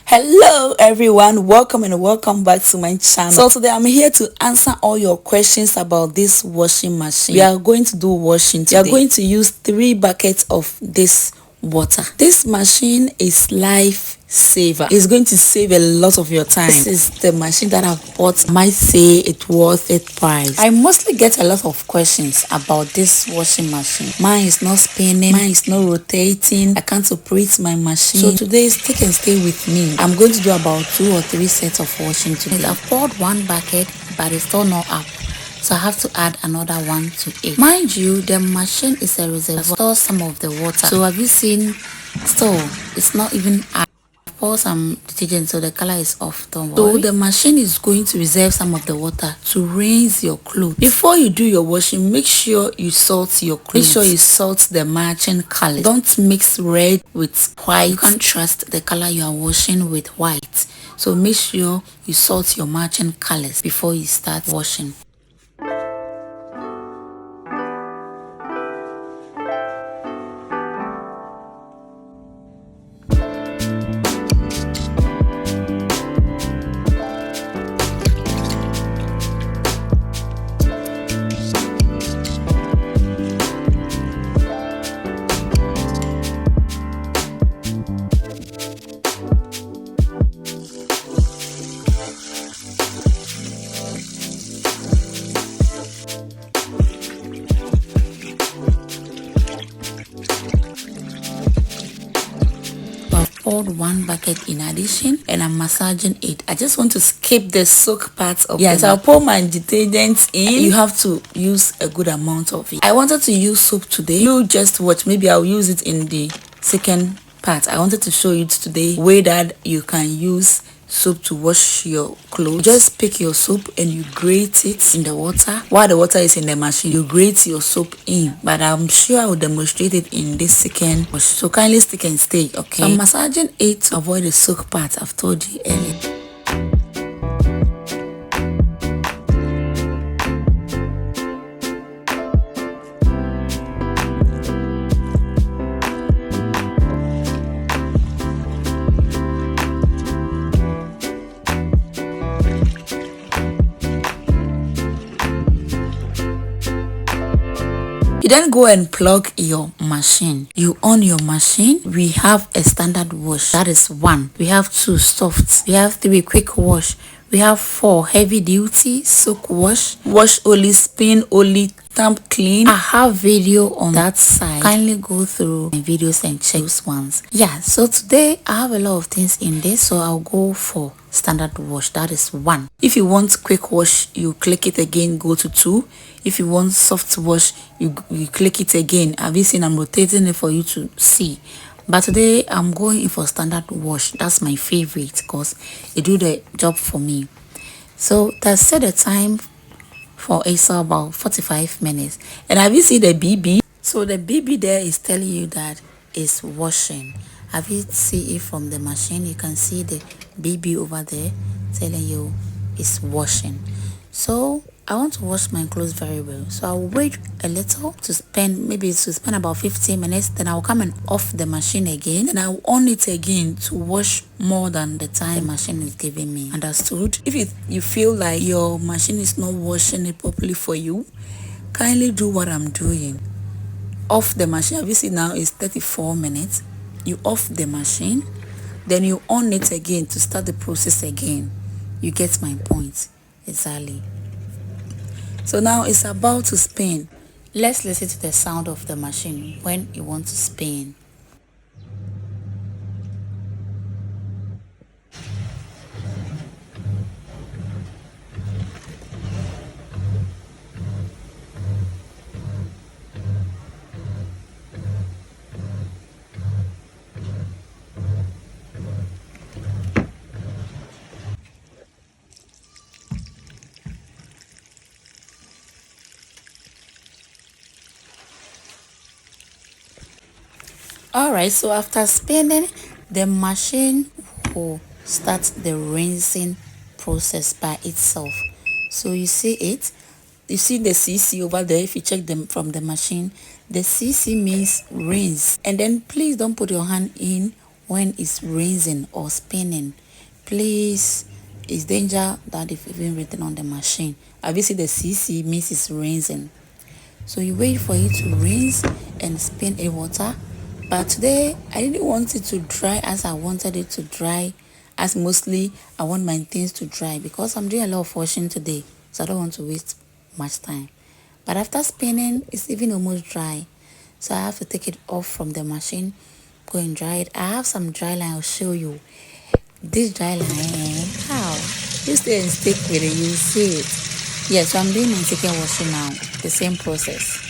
Hello everyone, welcome and welcome back to my channel. So today I'm here to answer all your questions about this washing machine. We are going to do washing today. We are going to use 3 buckets of this water. This machine is life saver. It's going to save a lot of your time. This is the machine that I've bought. Might say it worth it price. I mostly get a lot of questions about this washing machine. Mine is not spinning, mine is not rotating, I can't operate my machine. So today take and stay with me. I'm going to do about 2 or 3 sets of washing today. I've poured 1 bucket, but it's still not up, so I have to add another one to it. Mind you, the machine is a reservoir, stores some of the water. So have you seen? Still, it's not even up. Pour some detergent so the color is off. Don't worry. So the machine is going to reserve some of the water to rinse your clothes. Before you do your washing, make sure you salt your clothes. Make sure you salt the matching color. Don't mix red with white. You can't trust the color you are washing with white. So make sure you salt your matching colors before you start washing. Poured 1 bucket in addition and I'm massaging it. I just want to skip the soak part of it. I'll pour my detergent in. You have to use a good amount of it. I wanted to use soap today. You just watch. Maybe I'll use it in the second part. I wanted to show you today way that you can use soap to wash your clothes. Just pick your soap and you grate it in the water. While the water is in the machine, you grate your soap in, but I'm sure I will demonstrate it in this second wash, so kindly stick and stay. Okay, so I'm massaging it to avoid the soak part. I've told you earlier. You then go and plug your machine. You on your machine. We have a standard wash, that is 1. We have 2 soft. We have 3 quick wash. We have 4 heavy duty soak wash. Wash only, spin only, thumb clean. I have video on that side. Kindly go through my videos and check those ones. Yeah, so today I have a lot of things in this, so I'll go for standard wash, that is 1. If you want quick wash, you click it again, go to 2. If you want soft wash, you click it again. Have you seen? I'm rotating it for you to see. But today I'm going in for standard wash. That's my favorite because it do the job for me. So that's set the time for ASA about 45 minutes. And have you seen the BB? So the BB there is telling you that it's washing. Have you see it from the machine? You can see the BB over there telling you it's washing. So I want to wash my clothes very well, so I'll wait a little to spend about 15 minutes. Then I'll come and off the machine again, and I'll on it again to wash more than the time the machine is giving me. Understood? If you feel like your machine is not washing it properly for you, kindly do what I'm doing. Off the machine. Have you see now it's 34 minutes. You off the machine, then you on it again to start the process again. You get my point exactly. So now it's about to spin. Let's listen to the sound of the machine when you want to spin. Alright, so after spinning, the machine will start the rinsing process by itself. So you see it, you see the CC over there. If you check them from the machine, the CC means rinse. And then please don't put your hand in when it's rinsing or spinning, please, it's danger that if even written on the machine. Obviously the CC means it's rinsing. So you wait for it to rinse and spin in water. But today I didn't want it to dry as I wanted it to dry, as mostly I want my things to dry because I'm doing a lot of washing today, so I don't want to waste much time. But after spinning, it's even almost dry, so I have to take it off from the machine, go and dry it. I have some dry line. I'll show you this dry line. How you stay and stick with it, you see it. Yeah, so I'm doing my chicken washing now, the same process.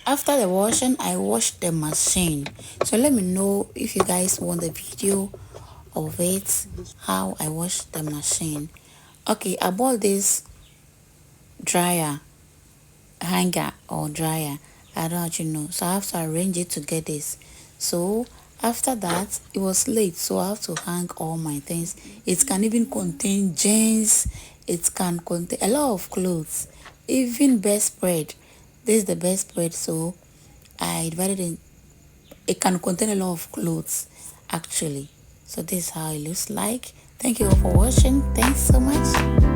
After the washing, I washed the machine. So let me know if you guys want the video of it, how I washed the machine. Okay, I bought this dryer, hanger or dryer. I don't actually know. So I have to arrange it to get this. So after that, it was late, so I have to hang all my things. It can even contain jeans. It can contain a lot of clothes, even bedspread. This is the bedspread, so I divided it. It can contain a lot of clothes actually. So this is how it looks like. Thank you all for watching. Thanks so much.